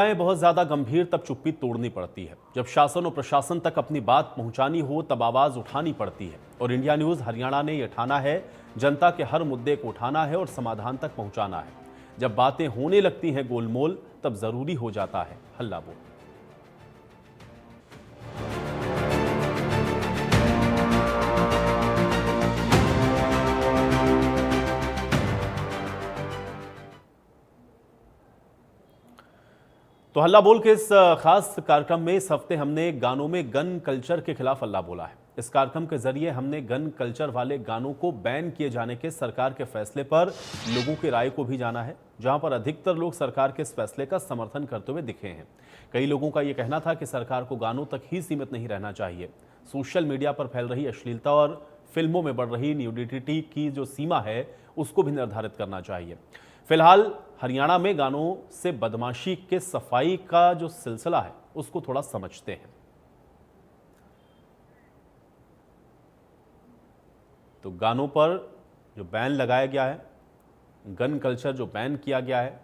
बहुत ज्यादा गंभीर तब चुप्पी तोड़नी पड़ती है। जब शासन और प्रशासन तक अपनी बात पहुंचानी हो तब आवाज उठानी पड़ती है। और इंडिया न्यूज हरियाणा ने यह ठाना है, जनता के हर मुद्दे को उठाना है और समाधान तक पहुंचाना है। जब बातें होने लगती हैं गोलमोल, तब जरूरी हो जाता है हल्ला बोल। तो हल्ला बोल के इस खास कार्यक्रम में इस हफ्ते हमने गानों में गन कल्चर के खिलाफ हल्ला बोला है। इस कार्यक्रम के जरिए हमने गन कल्चर वाले गानों को बैन किए जाने के सरकार के फैसले पर लोगों की राय को भी जाना है, जहां पर अधिकतर लोग सरकार के इस फैसले का समर्थन करते हुए दिखे हैं। कई लोगों का यह कहना था कि सरकार को गानों तक ही सीमित नहीं रहना चाहिए, सोशल मीडिया पर फैल रही अश्लीलता और फिल्मों में बढ़ रही न्यूडिटी की जो सीमा है उसको भी निर्धारित करना चाहिए। फिलहाल हरियाणा में गानों से बदमाशी के सफाई का जो सिलसिला है उसको थोड़ा समझते हैं। तो गानों पर जो बैन लगाया गया है, गन कल्चर जो बैन किया गया है,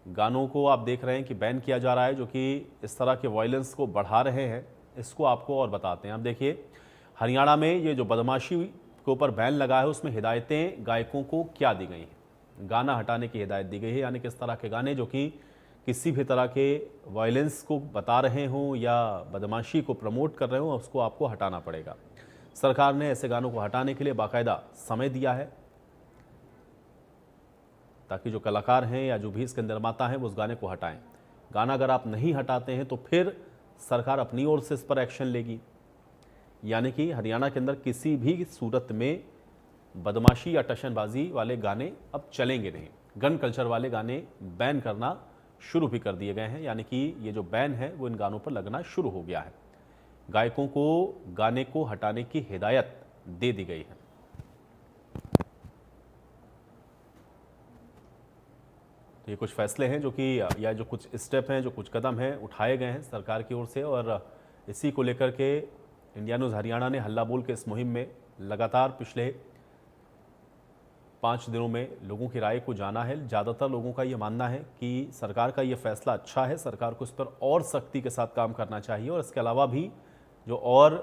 गानों को आप देख रहे हैं कि बैन किया जा रहा है जो कि इस तरह के वायलेंस को बढ़ा रहे हैं। इसको आपको और बताते हैं। आप देखिए हरियाणा में ये जो बदमाशी के ऊपर बैन लगा है उसमें हिदायतें गायकों को क्या दी गई हैं। गाना हटाने की हिदायत दी गई है, यानी कि इस तरह के गाने जो कि किसी भी तरह के वायलेंस को बता रहे हों या बदमाशी को प्रमोट कर रहे हों, उसको आपको हटाना पड़ेगा। सरकार ने ऐसे गानों को हटाने के लिए बाकायदा समय दिया है ताकि जो कलाकार हैं या जो भी इसके निर्माता हैं वो उस गाने को हटाएं। गाना अगर आप नहीं हटाते हैं तो फिर सरकार अपनी ओर से इस पर एक्शन लेगी। यानी कि हरियाणा के अंदर किसी भी सूरत में बदमाशी या टशनबाजी वाले गाने अब चलेंगे नहीं। गन कल्चर वाले गाने बैन करना शुरू भी कर दिए गए हैं, यानी कि ये जो बैन है वो इन गानों पर लगना शुरू हो गया है। गायकों को गाने को हटाने की हिदायत दे दी गई है। तो ये कुछ फैसले हैं जो कि या जो कुछ स्टेप हैं, जो कुछ कदम हैं उठाए गए हैं सरकार की ओर से, और इसी को लेकर के इंडिया न्यूज़ हरियाणा ने हल्ला बोल के इस मुहिम में लगातार पिछले 5 दिनों में लोगों की राय को जाना है। ज़्यादातर लोगों का ये मानना है कि सरकार का ये फैसला अच्छा है, सरकार को इस पर और सख्ती के साथ काम करना चाहिए। और इसके अलावा भी जो और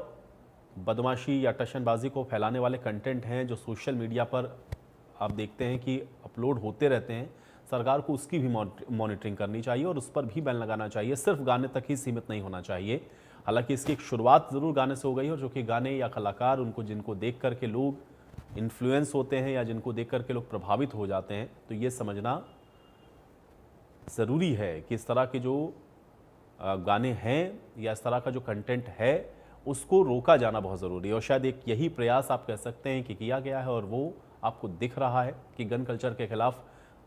बदमाशी या टशनबाजी को फैलाने वाले कंटेंट हैं जो सोशल मीडिया पर आप देखते हैं कि अपलोड होते रहते हैं, सरकार को उसकी भी मॉनिटरिंग करनी चाहिए और उस पर भी बैन लगाना चाहिए। सिर्फ गाने तक ही सीमित नहीं होना चाहिए। हालांकि इसकी एक शुरुआत ज़रूर गाने से हो गई है, जो कि गाने या कलाकार उनको जिनको देख करके लोग इन्फ्लुएंस होते हैं या जिनको देख करके लोग प्रभावित हो जाते हैं, तो ये समझना ज़रूरी है कि इस तरह के जो गाने हैं या इस तरह का जो कंटेंट है उसको रोका जाना बहुत ज़रूरी है। और शायद एक यही प्रयास आप कह सकते हैं कि किया गया है, और वो आपको दिख रहा है कि गन कल्चर के खिलाफ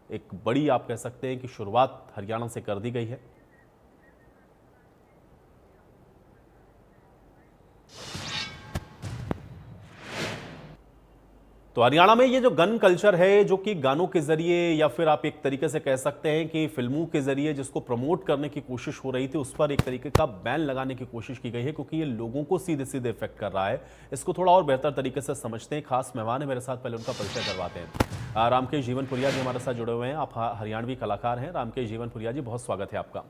एक बड़ी आप कह सकते हैं कि शुरुआत हरियाणा से कर दी गई है। तो हरियाणा में ये जो गन कल्चर है जो कि गानों के जरिए या फिर आप एक तरीके से कह सकते हैं कि फिल्मों के जरिए जिसको प्रमोट करने की कोशिश हो रही थी, उस पर एक तरीके का बैन लगाने की कोशिश की गई है, क्योंकि ये लोगों को सीधे सीधे इफेक्ट कर रहा है। इसको थोड़ा और बेहतर तरीके से समझते हैं। खास मेहमान है मेरे साथ, पहले उनका परिचय करवाते हैं। रामकेश जीवनपुरिया जी हमारे साथ जुड़े हुए हैं। आप हरियाणवी कलाकार हैं। रामकेश जीवनपुरिया जी, बहुत स्वागत है आपका।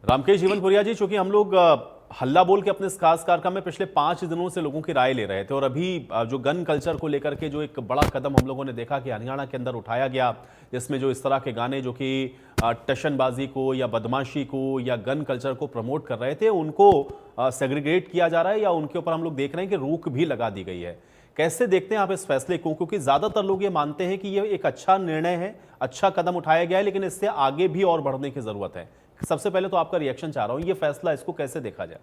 रामकेश जीवनपुरिया जी, चूंकि हम लोग हल्ला बोल के अपने इस खास कार्यक्रम में पिछले 5 दिनों से लोगों की राय ले रहे थे, और अभी जो गन कल्चर को लेकर के जो एक बड़ा कदम हम लोगों ने देखा कि हरियाणा के अंदर उठाया गया, जिसमें जो इस तरह के गाने जो कि टशनबाजी को या बदमाशी को या गन कल्चर को प्रमोट कर रहे थे, उनको सेग्रीगेट किया जा रहा है या उनके ऊपर हम लोग देख रहे हैं कि रोक भी लगा दी गई है। कैसे देखते हैं आप इस फैसले को? क्योंकि ज्यादातर लोग ये मानते हैं कि ये एक अच्छा निर्णय है, अच्छा कदम उठाया गया है, लेकिन इससे आगे भी और बढ़ने की जरूरत है। सबसे पहले तो आपका रिएक्शन चाह रहा हूं, ये फैसला, इसको कैसे देखा जाए?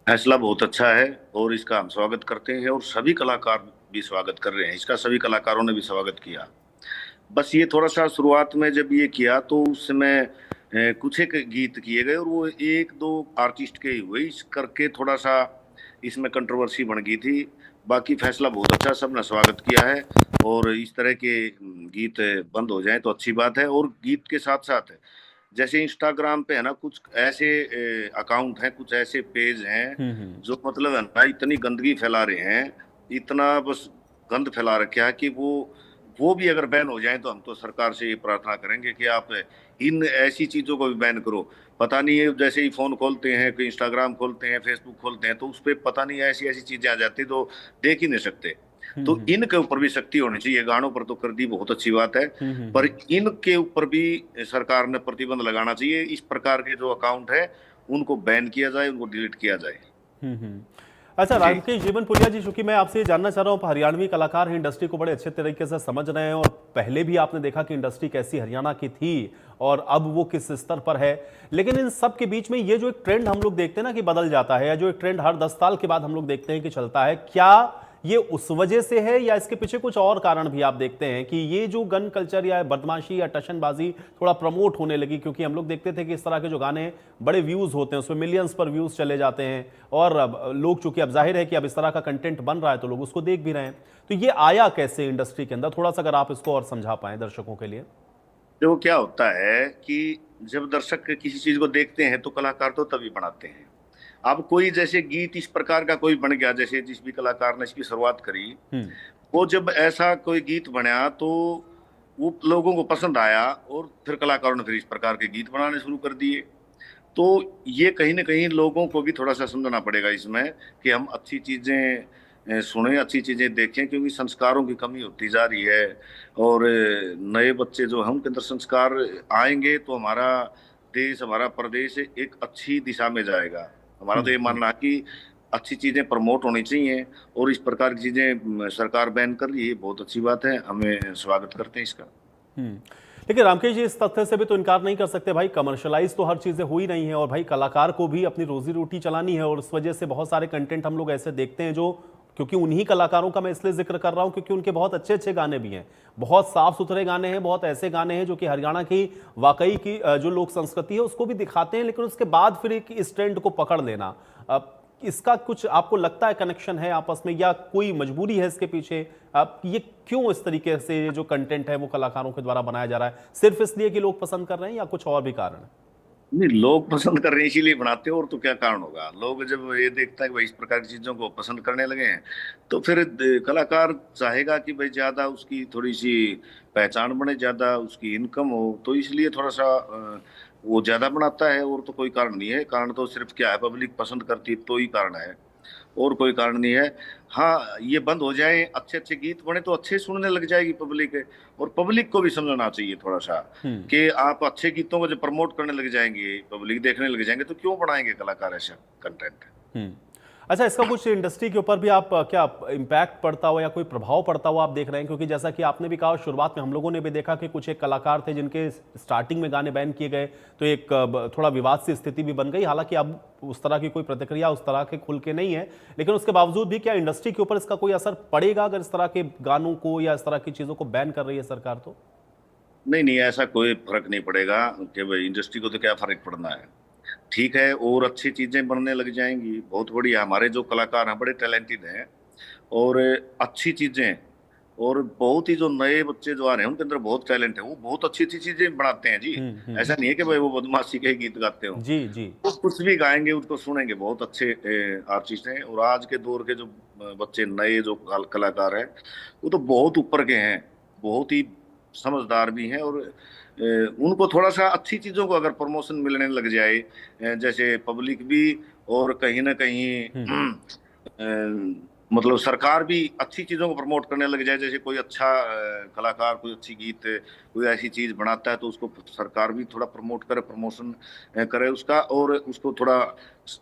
फैसला बहुत अच्छा है और इसका हम स्वागत करते हैं, और सभी कलाकार भी स्वागत कर रहे हैं इसका। सभी कलाकारों ने भी स्वागत किया। बस ये थोड़ा सा शुरुआत में जब ये किया तो उस समय कुछ एक गीत किए गए और वो 1-2 आर्टिस्ट के हुए, इस करके थोड़ा सा इसमें कंट्रोवर्सी बन गई थी। बाकी फैसला बहुत अच्छा, सबने स्वागत किया है, और इस तरह के गीत बंद हो जाएं तो अच्छी बात है। और गीत के साथ साथ जैसे इंस्टाग्राम पे है ना, कुछ ऐसे अकाउंट हैं, कुछ ऐसे पेज हैं जो मतलब है ना इतनी गंदगी फैला रहे हैं, इतना बस गंद फैला रखा है कि वो वो भी अगर बैन हो जाए तो हम तो सरकार से ये प्रार्थना करेंगे कि आप इन ऐसी चीजों को भी बैन करो। पता नहीं है, जैसे ही फोन खोलते हैं, कि इंस्टाग्राम खोलते हैं, फेसबुक खोलते हैं, तो उस पर पता नहीं ऐसी ऐसी चीजें आ जाती तो देख ही नहीं सकते। तो इनके ऊपर भी सख्ती होनी चाहिए। गानों पर तो कर दी, बहुत अच्छी बात है, पर इनके ऊपर भी सरकार ने प्रतिबंध लगाना चाहिए। इस प्रकार के जो अकाउंट है उनको बैन किया जाए, उनको डिलीट किया जाए। अच्छा, जी। रामकेश जीवनपुरिया जी, चूंकि मैं आपसे ये जानना चाह रहा हूँ, आप हरियाणवी कलाकार हैं, इंडस्ट्री को बड़े अच्छे तरीके से समझ रहे हैं और पहले भी आपने देखा कि इंडस्ट्री कैसी हरियाणा की थी और अब वो किस स्तर पर है। लेकिन इन सब के बीच में ये जो एक ट्रेंड हम लोग देखते हैं ना कि बदल जाता है, या जो एक ट्रेंड हर 10 साल के बाद हम लोग देखते हैं कि चलता है, क्या ये उस वजह से है या इसके पीछे कुछ और कारण भी आप देखते हैं कि ये जो गन कल्चर या बदमाशी या टशनबाजी थोड़ा प्रमोट होने लगी? क्योंकि हम लोग देखते थे कि इस तरह के जो गाने बड़े व्यूज होते हैं, उसमें मिलियंस पर व्यूज चले जाते हैं और अब लोग, चूंकि अब जाहिर है कि अब इस तरह का कंटेंट बन रहा है तो लोग उसको देख भी रहे हैं। तो ये आया कैसे इंडस्ट्री के अंदर? थोड़ा सा अगर आप इसको और समझा पाए दर्शकों के लिए। देखो क्या होता है कि जब दर्शक किसी चीज को देखते हैं तो कलाकार तो तभी बनाते हैं। अब कोई जैसे गीत इस प्रकार का कोई बन गया, जैसे जिस भी कलाकार ने इसकी शुरुआत करी, वो जब ऐसा कोई गीत बना तो वो लोगों को पसंद आया और फिर कलाकारों ने फिर इस प्रकार के गीत बनाने शुरू कर दिए। तो ये कहीं ना कहीं लोगों को भी थोड़ा सा समझना पड़ेगा इसमें कि हम अच्छी चीजें सुने, अच्छी चीजें देखें, क्योंकि संस्कारों की कमी होती जा रही है। और नए बच्चे जो हैं उनके अंदर संस्कार आएंगे तो हमारा देश, हमारा प्रदेश एक अच्छी दिशा में जाएगा। हमारा तो ये मानना है कि अच्छी चीजें प्रमोट होनी चाहिए और इस प्रकार की चीजें सरकार बैन कर रही है, बहुत अच्छी बात है, हमें स्वागत करते हैं इसका। लेकिन रामकेश जी, इस तथ्य से भी तो इनकार नहीं कर सकते भाई, कमर्शलाइज तो हर चीजें हो ही रही हैं और भाई कलाकार को भी अपनी रोजी रोटी चलानी है और उस वजह से बहुत सारे कंटेंट हम लोग ऐसे देखते हैं जो, क्योंकि उन्हीं कलाकारों का मैं इसलिए जिक्र कर रहा हूं क्योंकि उनके बहुत अच्छे अच्छे गाने भी हैं, बहुत साफ सुथरे गाने हैं, बहुत ऐसे गाने हैं जो कि हरियाणा की वाकई की जो लोक संस्कृति है उसको भी दिखाते हैं, लेकिन उसके बाद फिर एक इस ट्रेंड को पकड़ लेना, इसका कुछ आपको लगता है कनेक्शन है आपस में या कोई मजबूरी है इसके पीछे? आप ये क्यों इस तरीके से जो कंटेंट है वो कलाकारों के द्वारा बनाया जा रहा है, सिर्फ इसलिए कि लोग पसंद कर रहे हैं या कुछ और भी कारण है? नहीं, लोग पसंद कर रहे हैं इसीलिए बनाते हो, और तो क्या कारण होगा। लोग जब ये देखता है कि भाई इस प्रकार की चीजों को पसंद करने लगे हैं तो फिर कलाकार चाहेगा कि भाई ज्यादा उसकी थोड़ी सी पहचान बने, ज्यादा उसकी इनकम हो, तो इसलिए थोड़ा सा वो ज्यादा बनाता है। और तो कोई कारण नहीं है। कारण तो सिर्फ क्या है, पब्लिक पसंद करती है तो ही कारण है, और कोई कारण नहीं है। हाँ, ये बंद हो जाए, अच्छे अच्छे गीत बने तो अच्छे सुनने लग जाएगी पब्लिक। और पब्लिक को भी समझना चाहिए थोड़ा सा कि आप अच्छे गीतों को जब प्रमोट करने लग जाएंगे, पब्लिक देखने लग जाएंगे, तो क्यों बनाएंगे कलाकार ऐसा कंटेंट। अच्छा, इसका कुछ इंडस्ट्री के ऊपर भी आप क्या इम्पैक्ट पड़ता हो या कोई प्रभाव पड़ता हो आप देख रहे हैं? क्योंकि जैसा कि आपने भी कहा, शुरुआत में हम लोगों ने भी देखा कि कुछ एक कलाकार थे जिनके स्टार्टिंग में गाने बैन किए गए तो एक थोड़ा विवाद सी स्थिति भी बन गई। हालांकि अब उस तरह की कोई प्रतिक्रिया उस तरह के खुल के नहीं है, लेकिन उसके बावजूद भी क्या इंडस्ट्री के ऊपर इसका कोई असर पड़ेगा अगर इस तरह के गानों को या इस तरह की चीजों को बैन कर रही है सरकार तो? नहीं नहीं, ऐसा कोई फर्क नहीं पड़ेगा कि भाई इंडस्ट्री को तो क्या फर्क पड़ना है। ठीक है, और अच्छी चीजें बनने लग जाएंगी, बहुत बढ़िया। हमारे जो कलाकार हैं बड़े टैलेंटेड हैं और अच्छी चीजें, और बहुत ही जो नए बच्चे जो आ रहे हैं उनके अंदर बहुत टैलेंट है, वो बहुत अच्छी अच्छी चीजें बनाते हैं जी। ऐसा नहीं है कि भाई वो बदमाशी के गीत गाते हो, जी जी। वो कुछ भी गाएंगे उसको सुनेंगे, बहुत अच्छे आर्टिस्ट हैं। और आज के दौर के जो बच्चे नए जो कलाकार हैं वो तो बहुत ऊपर के हैं, बहुत ही समझदार भी हैं। और उनको थोड़ा सा अच्छी चीजों को अगर प्रमोशन मिलने लग जाए, जैसे पब्लिक भी और कहीं ना कहीं मतलब सरकार भी अच्छी चीजों को प्रमोट करने लग जाए, जैसे कोई अच्छा कलाकार कोई अच्छी गीत कोई ऐसी चीज बनाता है तो उसको सरकार भी थोड़ा प्रमोट करे, प्रमोशन करे उसका, और उसको थोड़ा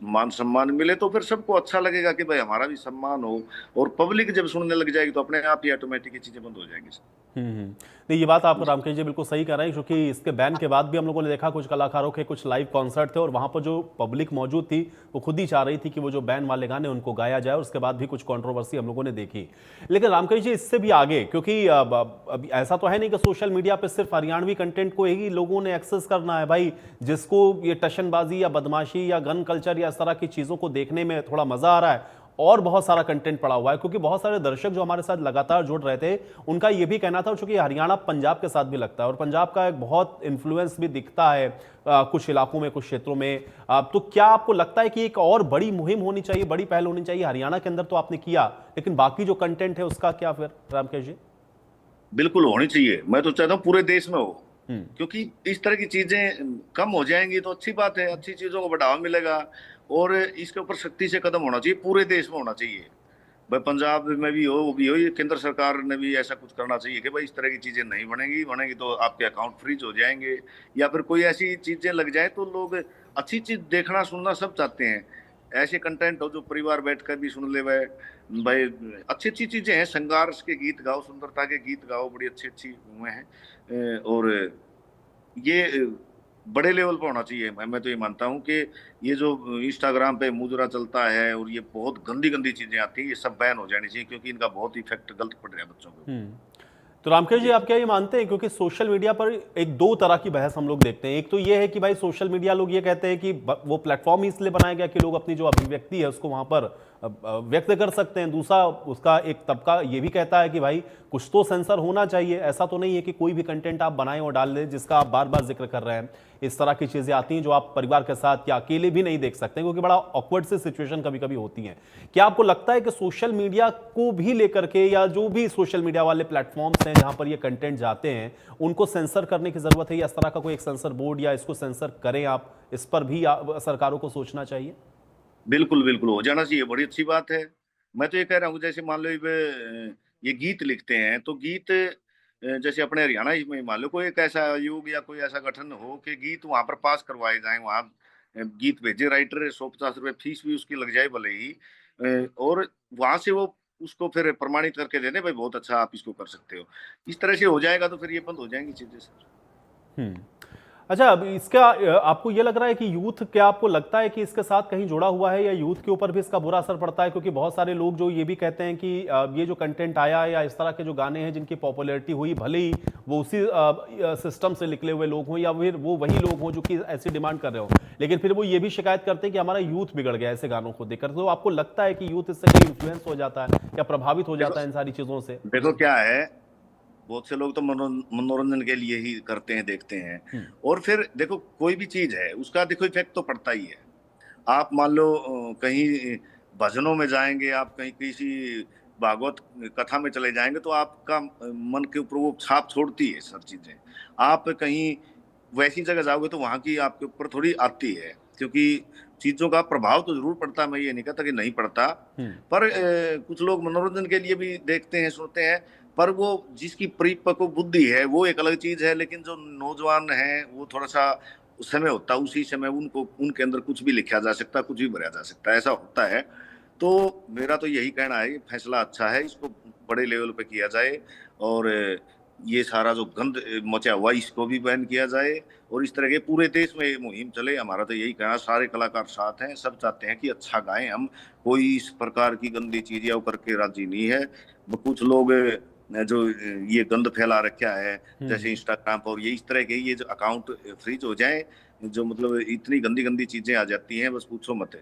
मान सम्मान मिले, तो फिर सबको अच्छा लगेगा कि भाई हमारा भी सम्मान हो। और पब्लिक जब सुनने लग जाएगी तो अपने आप ही ऑटोमेटिक चीजें बंद हो जाएंगी। नहीं, ये बात आप रामकेश जी बिल्कुल सही कह रहे हैं, क्योंकि इसके बैन के बाद भी हम लोगों ने देखा कुछ कलाकारों के कुछ लाइव कॉन्सर्ट थे और वहां पर जो पब्लिक मौजूद थी वो खुद ही चाह रही थी कि वो जो बैन वाले गाने उनको गाया जाए, और उसके बाद भी कुछ कंट्रोवर्सी हम लोगों ने देखी। लेकिन रामकेश जी, इससे भी आगे, क्योंकि अब ऐसा तो है नहीं कि सोशल मीडिया पर सिर्फ हरियाणवी कंटेंट को ही लोगों ने एक्सेस करना है भाई। जिसको ये टशनबाजी या बदमाशी या गन कल्चर या इस तरह की चीजों को देखने में थोड़ा मजा आ रहा है, और बहुत सारा कंटेंट पड़ा हुआ है। क्योंकि बहुत सारे दर्शक जो हमारे साथ लगातार जुड़ रहे थे उनका यह भी कहना था, चूंकि हरियाणा पंजाब के साथ भी लगता है और पंजाब का एक बहुत इन्फ्लुएंस भी दिखता है कुछ इलाकों में, कुछ क्षेत्रों में। तो क्या आपको लगता है कि एक और बड़ी मुहिम होनी चाहिए, बड़ी पहल होनी चाहिए? हरियाणा के अंदर तो आपने किया, लेकिन बाकी जो कंटेंट है उसका क्या फिर रामकेश जी? बिल्कुल होनी चाहिए। मैं तो चाहता हूँ पूरे देश में हो, हम्म। क्योंकि इस तरह की चीजें कम हो जाएंगी तो अच्छी बात है, अच्छी चीजों को बढ़ावा मिलेगा। और इसके ऊपर सख्ती से कदम होना चाहिए, पूरे देश में होना चाहिए। भाई पंजाब में भी हो, वो भी हो, ये केंद्र सरकार ने भी ऐसा कुछ करना चाहिए कि भाई इस तरह की चीजें नहीं बनेंगी, बनेंगी तो आपके अकाउंट फ्रीज हो जाएंगे। या फिर कोई ऐसी चीजें लग जाए तो लोग अच्छी चीज देखना सुनना सब चाहते हैं। ऐसे कंटेंट हो जो परिवार बैठकर भी सुन ले वह, भाई अच्छी अच्छी चीजें हैं, श्रृंगार के गीत गाओ, सुंदरता के गीत गाओ, बड़ी अच्छी अच्छी हुए हैं। और ये बड़े लेवल पर होना चाहिए। मैं तो ये मानता हूँ कि ये जो इंस्टाग्राम पे मुजरा चलता है और ये बहुत गंदी गंदी चीजें आती हैं, ये सब बैन हो जानी चाहिए, क्योंकि इनका बहुत इफेक्ट गलत पड़ रहा है बच्चों को। तो रामकेश जी, जी। आप क्या ये मानते हैं, क्योंकि सोशल मीडिया पर एक दो तरह की बहस हम लोग देखते हैं। एक तो ये है कि भाई सोशल मीडिया, लोग ये कहते हैं कि वो प्लेटफॉर्म ही इसलिए बनाया गया कि लोग अपनी जो अभिव्यक्ति है उसको वहां पर व्यक्त कर सकते हैं। दूसरा, उसका एक तबका ये भी कहता है कि भाई कुछ तो सेंसर होना चाहिए। ऐसा तो नहीं है कि कोई भी कंटेंट आप बनाएं और डाल दें जिसका आप बार बार जिक्र कर रहे हैं। इस तरह की चीजें आती हैं जो आप परिवार के साथ या अकेले भी नहीं देख सकते, क्योंकि बड़ा ऑकवर्ड सी सिचुएशन कभी कभी होती है। क्या आपको लगता है कि सोशल मीडिया को भी लेकर के, या जो भी सोशल मीडिया वाले प्लेटफॉर्म्स हैं जहां पर ये कंटेंट जाते हैं, उनको सेंसर करने की जरूरत है, या इस तरह का कोई एक सेंसर बोर्ड या इसको सेंसर करें आप, इस पर भी सरकारों को सोचना चाहिए? बिल्कुल बिल्कुल हो जाना चाहिए, बड़ी अच्छी बात है। मैं तो ये कह रहा हूँ, जैसे मान लो ये गीत लिखते हैं तो गीत जैसे अपने हरियाणा ही में मान लो कोई एक ऐसा आयोग या कोई ऐसा गठन हो कि गीत वहां पर पास करवाए जाए, वहां गीत भेजे राइटर, 150 रुपये फीस भी उसकी लग जाए भले ही, और वहां से वो उसको फिर प्रमाणित करके दे दे, भाई बहुत अच्छा आप इसको कर सकते हो। इस तरह से हो जाएगा तो फिर ये बंद हो जाएंगी चीजें सर। हम्म। अच्छा, अब इसका आपको ये लग रहा है कि यूथ, क्या आपको लगता है कि इसके साथ कहीं जुड़ा हुआ है, या यूथ के ऊपर भी इसका बुरा असर पड़ता है? क्योंकि बहुत सारे लोग जो ये भी कहते हैं कि ये जो कंटेंट आया या इस तरह के जो गाने हैं जिनकी पॉपुलैरिटी हुई, भले ही वो उसी सिस्टम से निकले हुए लोग हों या फिर वो वही लोग हों जो कि ऐसी डिमांड कर रहे हो, लेकिन फिर वो ये भी शिकायत करते हैं कि हमारा यूथ बिगड़ गया ऐसे गानों को देखकर। तो आपको लगता है कि यूथ इससे कहीं इन्फ्लुएंस हो जाता है या प्रभावित हो देखो जाता है इन सारी चीजों से? देखो क्या है, बहुत से लोग तो मनोरंजन के लिए ही करते हैं, देखते हैं। हम्म। और फिर देखो कोई भी चीज है उसका देखो इफेक्ट तो पड़ता ही है। आप मान लो कहीं भजनों में जाएंगे, आप कहीं किसी भागवत कथा में चले जाएंगे तो आपका मन के ऊपर वो छाप छोड़ती है सब चीजें। आप कहीं वैसी जगह जाओगे तो वहां की आपके ऊपर थोड़ी आती है, क्योंकि चीजों का प्रभाव तो जरूर पड़ता है, मैं ये नहीं कहता कि नहीं पड़ता। हम्म। पर कुछ लोग मनोरंजन के लिए भी देखते हैं सुनते हैं, पर वो जिसकी परिपक्व बुद्धि है वो एक अलग चीज है, लेकिन जो नौजवान है वो थोड़ा सा समय होता है, उसी समय उनको उनके अंदर कुछ भी लिखा जा सकता है, कुछ भी भरा जा सकता है, ऐसा होता है। तो मेरा तो यही कहना है, फैसला अच्छा है, इसको बड़े लेवल पे किया जाए। और ये सारा जो गंद मचा हुआ इसको भी बैन किया जाए, और इस तरह के पूरे देश में ये मुहिम चले। हमारा तो यही कहना, सारे कलाकार साथ हैं, सब चाहते हैं कि अच्छा गाएं हम, कोई इस प्रकार की गंदी चीज या करके राजी नहीं है। कुछ लोग जो ये गंद फैला रखा है, जैसे इंस्टाग्राम पर, ये इस तरह के ये जो अकाउंट फ्रीज हो जाए, जो मतलब इतनी गंदी गंदी चीजें आ जाती हैं, बस पूछो मत।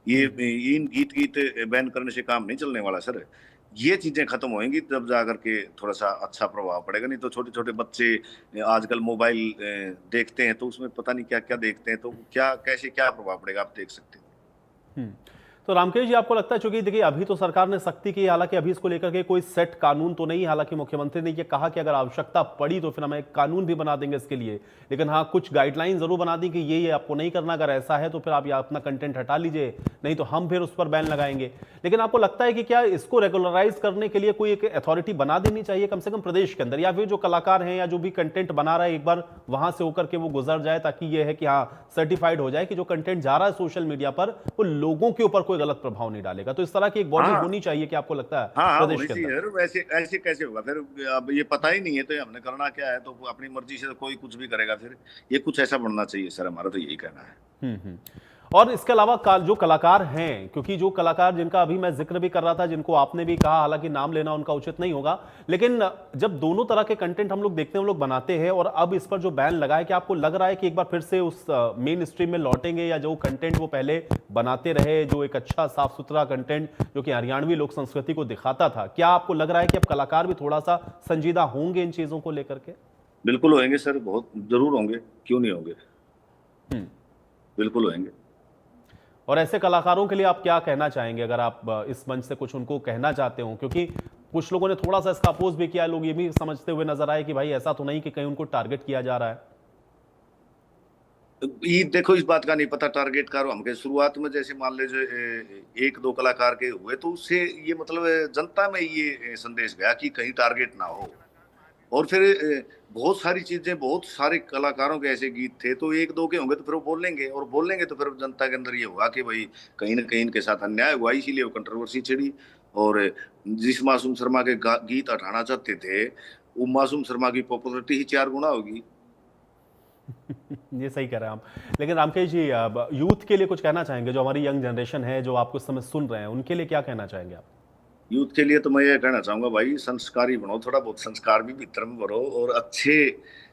ये हम्म। इन गीत गीत बैन करने से काम नहीं चलने वाला सर। ये चीजें खत्म होंगी तब जाकर के थोड़ा सा अच्छा प्रभाव पड़ेगा, नहीं तो छोटे छोटे बच्चे आजकल मोबाइल देखते हैं तो उसमें पता नहीं क्या क्या देखते हैं, तो क्या कैसे क्या प्रभाव पड़ेगा आप देख सकते हो। हम्म। तो रामकेश जी, आपको लगता है, चूंकि देखिए अभी तो सरकार ने सख्ती की, हालांकि अभी इसको लेकर के कोई सेट कानून तो नहीं, हालांकि मुख्यमंत्री ने ये कहा कि अगर आवश्यकता पड़ी तो फिर हम एक कानून भी बना देंगे इसके लिए, लेकिन हाँ कुछ गाइडलाइन जरूर बना दी कि ये आपको नहीं करना, अगर ऐसा है तो फिर आप ये अपना कंटेंट हटा लीजिए, नहीं तो हम फिर उस पर बैन लगाएंगे। लेकिन आपको लगता है कि क्या इसको रेगुलराइज करने के लिए कोई एक अथॉरिटी बना देनी चाहिए कम से कम प्रदेश के अंदर, या फिर जो कलाकार हैं या जो भी कंटेंट बना रहा है एक बार वहां से होकर के वो गुजर जाए, ताकि ये है कि हाँ सर्टिफाइड हो जाए कि जो कंटेंट जा रहा है सोशल मीडिया पर वो लोगों के ऊपर कोई गलत प्रभाव नहीं डालेगा? तो इस तरह की एक बॉडी हाँ होनी चाहिए कि आपको लगता है हाँ हाँ, प्रदेश होनी के चाहिए अंदर? यार, वैसे ऐसे कैसे होगा फिर? अब ये पता ही नहीं है तो हमने करना क्या है, तो अपनी मर्जी से तो कोई कुछ भी करेगा फिर। ये कुछ ऐसा बनना चाहिए सर, हमारा तो यही कहना है। हम्म। और इसके अलावा जो कलाकार हैं, क्योंकि जो कलाकार जिनका अभी मैं जिक्र भी कर रहा था, जिनको आपने भी कहा, हालांकि नाम लेना उनका उचित नहीं होगा, लेकिन जब दोनों तरह के कंटेंट हम लोग देखते हैं, हम लोग बनाते हैं, और अब इस पर जो बैन लगा है, कि आपको लग रहा है कि एक बार फिर से उस मेन स्ट्रीम में लौटेंगे, या जो कंटेंट वो पहले बनाते रहे, जो एक अच्छा साफ सुथरा कंटेंट जो कि हरियाणवी लोक संस्कृति को दिखाता था, क्या आपको लग रहा है कि अब कलाकार भी थोड़ा सा संजीदा होंगे इन चीजों को लेकर के? बिल्कुल होंगे सर, बहुत जरूर होंगे, क्यों नहीं होंगे, हम्म। बिल्कुल होंगे। और ऐसे कलाकारों के लिए आप क्या कहना चाहेंगे, अगर आप इस मंच से कुछ उनको कहना चाहते हो? क्योंकि कुछ लोगों ने थोड़ा सा इसका अपोज भी किया, लोग ये भी समझते हुए नजर आए कि भाई ऐसा तो नहीं कि कहीं उनको टारगेट किया जा रहा है। ये देखो, इस बात का नहीं पता टारगेट करो हमके। शुरुआत में जैसे मान लीजिए एक दो कलाकार के हुए तो उससे ये मतलब जनता में ये संदेश गया कि कहीं टारगेट ना हो। और फिर बहुत सारी चीजें, बहुत सारे कलाकारों के ऐसे गीत थे, तो एक दो के होंगे तो फिर वो बोलेंगे, और बोलेंगे तो फिर जनता के अंदर ये होगा कि भाई कहीं ना कहीं इनके साथ अन्याय हुआ, इसीलिए वो कंट्रोवर्सी छिड़ी। और जिस मासूम शर्मा के गीत हटाना चाहते थे, वो मासूम शर्मा की पॉपुलरिटी ही 4 गुना होगी। ये सही कह रहे हैं आप। लेकिन रामकेश जी, अब यूथ के लिए कुछ कहना चाहेंगे, जो हमारी यंग जनरेशन है, जो आपको इस समय सुन रहे हैं, उनके लिए क्या कहना चाहेंगे आप? यूथ के लिए तो मैं ये कहना चाहूंगा, भाई संस्कारी बनो, थोड़ा बहुत संस्कार भी भीतर में भरो, और अच्छे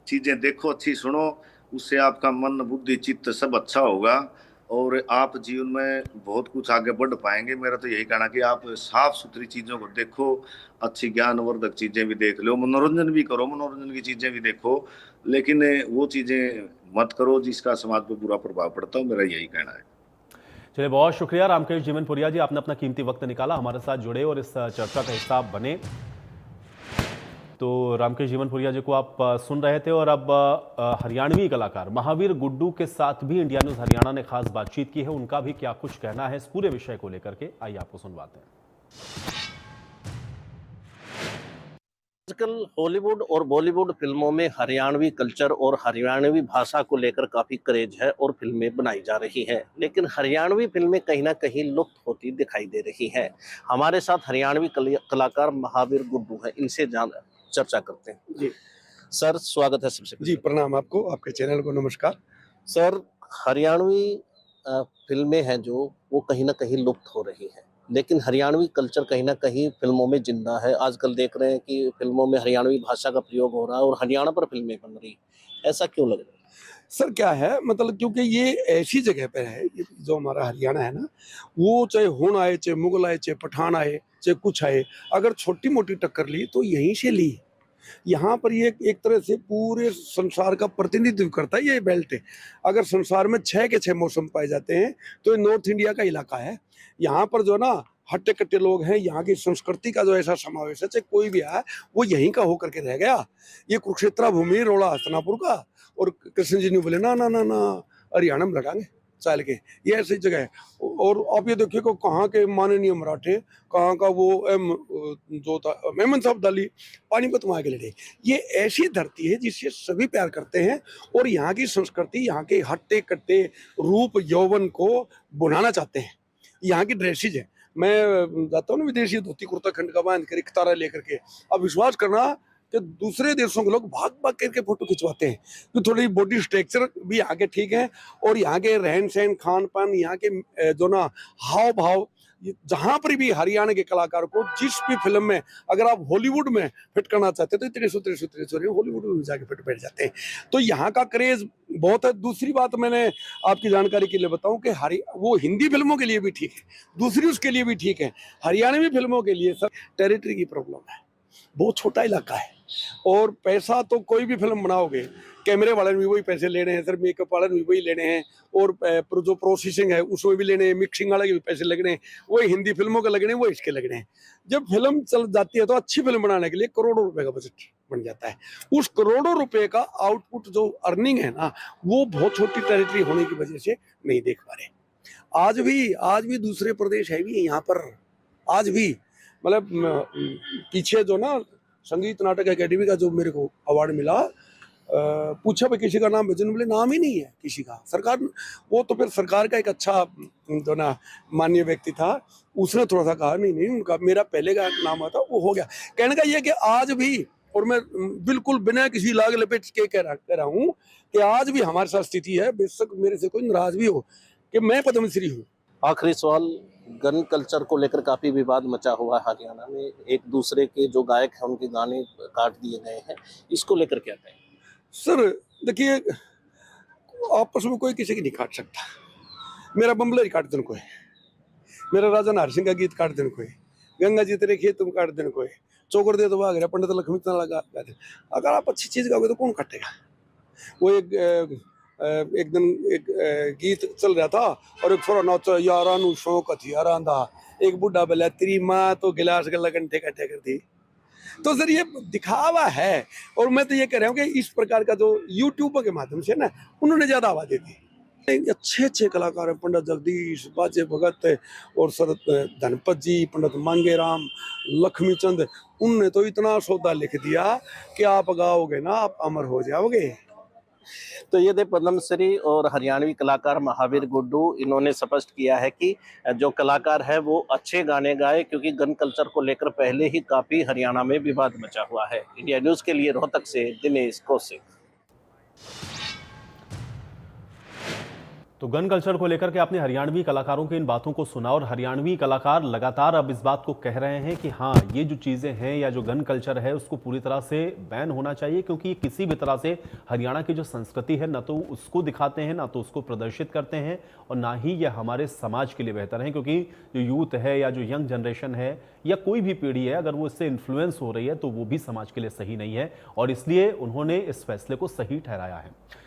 चीजें देखो, अच्छी सुनो। उससे आपका मन बुद्धि चित्त सब अच्छा होगा, और आप जीवन में बहुत कुछ आगे बढ़ पाएंगे। मेरा तो यही कहना कि आप साफ सुथरी चीजों को देखो, अच्छी ज्ञानवर्धक चीजें भी देख लो, मनोरंजन भी करो, मनोरंजन की चीजें भी देखो, लेकिन वो चीजें मत करो जिसका समाज पर बुरा प्रभाव पड़ता हो। मेरा यही कहना है। चलिए, बहुत शुक्रिया रामकेश जीवनपुरिया जी, आपने अपना कीमती वक्त निकाला, हमारे साथ जुड़े और इस चर्चा का हिस्सा बने। तो रामकेश जीवनपुरिया जी को आप सुन रहे थे। और अब हरियाणवी कलाकार महावीर गुड्डू के साथ भी इंडिया न्यूज हरियाणा ने खास बातचीत की है। उनका भी क्या कुछ कहना है इस पूरे विषय को लेकर के, आइए आपको सुनवाते हैं। आजकल हॉलीवुड और बॉलीवुड फिल्मों में हरियाणवी कल्चर और हरियाणवी भाषा को लेकर काफी क्रेज है और फिल्में बनाई जा रही हैं, लेकिन हरियाणवी फिल्में कहीं ना कहीं लुप्त होती दिखाई दे रही हैं। हमारे साथ हरियाणवी कलाकार महावीर गुड्डू हैं, इनसे चर्चा करते हैं। जी सर, स्वागत है सबसे जी, प्रणाम आपको, आपके चैनल को नमस्कार। सर, हरियाणवी फिल्में हैं जो वो कहीं ना कहीं लुप्त हो रही हैं, लेकिन हरियाणवी कल्चर कहीं ना कहीं फिल्मों में जिंदा है। आजकल देख रहे हैं कि फिल्मों में हरियाणवी भाषा का प्रयोग हो रहा है और हरियाणा पर फिल्में बन रही, ऐसा क्यों लग रहा है? सर क्या है, मतलब क्योंकि ये ऐसी जगह पे है, ये जो हमारा हरियाणा है ना, वो चाहे हुन आए, चाहे मुगल आए, चाहे पठान आए, चाहे कुछ आए, अगर छोटी मोटी टक्कर ली तो यहीं से ली। यहाँ पर ये एक तरह से पूरे संसार का प्रतिनिधित्व करता है ये बेल्ट। अगर संसार में 6 के 6 मौसम पाए जाते हैं तो ये नॉर्थ इंडिया का इलाका है। यहाँ पर जो ना हट्टे कट्टे लोग हैं, यहाँ की संस्कृति का जो ऐसा समावेश है, चाहे कोई भी है वो यहीं का होकर के रह गया। ये कुरुक्षेत्र भूमि रोड़ा हस्तनापुर का, और कृष्ण जी ने बोले ना ना ना ना, हरियाणा में लगाएंगे चाल के, ये ऐसी जगह है। और आप ये देखिए को कहाँ के माननीय मराठे, कहाँ का वो जो था मेमन साहब दाली, पानीपत में आके लड़े। ये ऐसी धरती है जिससे सभी प्यार करते हैं, और यहाँ की संस्कृति, यहाँ के हट्टे कट्टे रूप यौवन को बुलाना चाहते हैं। यहाँ की ड्रेसेज है, मैं जाता हूँ ना विदेशी, धोती कुर्ता खंड का बांध कर इकतारा लेकर के, अब विश्वास करना कि दूसरे देशों के लोग भाग भाग करके फोटो खिंचवाते हैं। तो थोड़ी बॉडी स्ट्रक्चर भी यहाँ के ठीक है, और यहाँ के रहन सहन, खान पान, यहाँ के जो ना हाव भाव, जहां पर भी हरियाणा के कलाकार को जिस भी फिल्म में अगर आप हॉलीवुड में फिट करना चाहते हैं तो 300 हॉलीवुड में जाके फिट बैठ जाते हैं। तो यहाँ का क्रेज बहुत है। दूसरी बात मैंने आपकी जानकारी के लिए बताऊं कि वो हिंदी फिल्मों के लिए भी ठीक है, दूसरी उसके लिए भी ठीक है। हरियाणवी फिल्मों के लिए सर टेरिटरी की प्रॉब्लम है, बहुत छोटा इलाका है, और पैसा तो कोई भी फिल्म बनाओगे, कैमरे वाले भी वही पैसे लेने हैं सर, मेकअप वाले भी वही लेने हैं, और जो प्रोसेसिंग है उसमें भी लेने हैं, मिक्सिंग वाले के भी पैसे लगने हैं, वही हिंदी फिल्मों के लगने हैं, वो इसके लगने हैं। जब फिल्म चल जाती है तो अच्छी फिल्म बनाने के लिए करोड़ों रुपए का बजट बन जाता है। उस करोड़ों रुपए का आउटपुट जो अर्निंग है ना, वो बहुत छोटी टेरिटरी होने की वजह से नहीं देख पा रहे। आज भी दूसरे प्रदेश है भी यहाँ पर, आज भी मतलब पीछे जो ना संगीत नाटक एकेडमी का जो मेरे को अवार्ड मिला, पूछा भाई किसी का नाम भेजने, बोले नाम ही नहीं है किसी का। सरकार, वो तो फिर सरकार का एक अच्छा जो ना माननीय व्यक्ति था, उसने थोड़ा सा कहा नहीं उनका, मेरा पहले का नाम आता, वो हो गया। कहने का ये कि आज भी, और मैं बिल्कुल बिना किसी लाग लपेट के कह रहा हूँ कि आज भी हमारे साथ स्थिति है, बेशक मेरे से कोई नाराज भी हो, कि मैं पद्मश्री हूँ। आखिरी सवाल, गन कल्चर को लेकर काफी विवाद मचा हुआ है हरियाणा में, एक दूसरे के जो गायक हैं उनके गाने काट दिए गए हैं, इसको लेकर क्या कहें? सर देखिए, आपस में कोई किसी की नहीं काट सकता। मेरा बम्बलर काट देने को है, मेरा राजा नार सिंह का गीत काट देने को है, गंगा जी तेरे खेत तुम काट देने को है, चौकर दे तो भाग रहा, पंडित लक्ष्मी लगा। अगर आप अच्छी चीज गाओगे तो कौन काटेगा? वो एक एक दिन एक गीत चल रहा था और एक छोरा नाचा यारा नु शौक हथियारा दा, एक बुढ़ा बोला तेरी माँ तो गिलास गला कंठे कट्ठे कर दी। तो सर ये दिखावा है। और मैं तो ये कह रहा हूँ कि इस प्रकार का जो यूट्यूब के माध्यम से ना उन्होंने ज्यादा आवाज दे दी। अच्छे अच्छे कलाकार हैं, पंडित जगदीश, बाजे भगत और सर धनपत जी, पंडित मांगेराम, लक्ष्मी चंद, उनने तो इतना सौदा लिख दिया कि आप गाओगे ना आप अमर हो जाओगे। तो ये थे पद्मश्री और हरियाणवी कलाकार महावीर गुड्डू। इन्होंने स्पष्ट किया है कि जो कलाकार है वो अच्छे गाने गाए, क्योंकि गन कल्चर को लेकर पहले ही काफी हरियाणा में विवाद मचा हुआ है। इंडिया न्यूज के लिए रोहतक से दिनेश कौशिक। तो गन कल्चर को लेकर के आपने हरियाणवी कलाकारों की इन बातों को सुना और हरियाणवी कलाकार लगातार अब इस बात को कह रहे हैं कि हाँ, ये जो चीज़ें हैं या जो गन कल्चर है उसको पूरी तरह से बैन होना चाहिए, क्योंकि ये किसी भी तरह से हरियाणा की जो संस्कृति है ना तो उसको दिखाते हैं, ना तो उसको प्रदर्शित करते हैं और ना ही यह हमारे समाज के लिए बेहतर है। क्योंकि जो यूथ है या जो यंग जनरेशन है या कोई भी पीढ़ी है, अगर वो इससे इन्फ्लुएंस हो रही है तो वो भी समाज के लिए सही नहीं है और इसलिए उन्होंने इस फैसले को सही ठहराया है।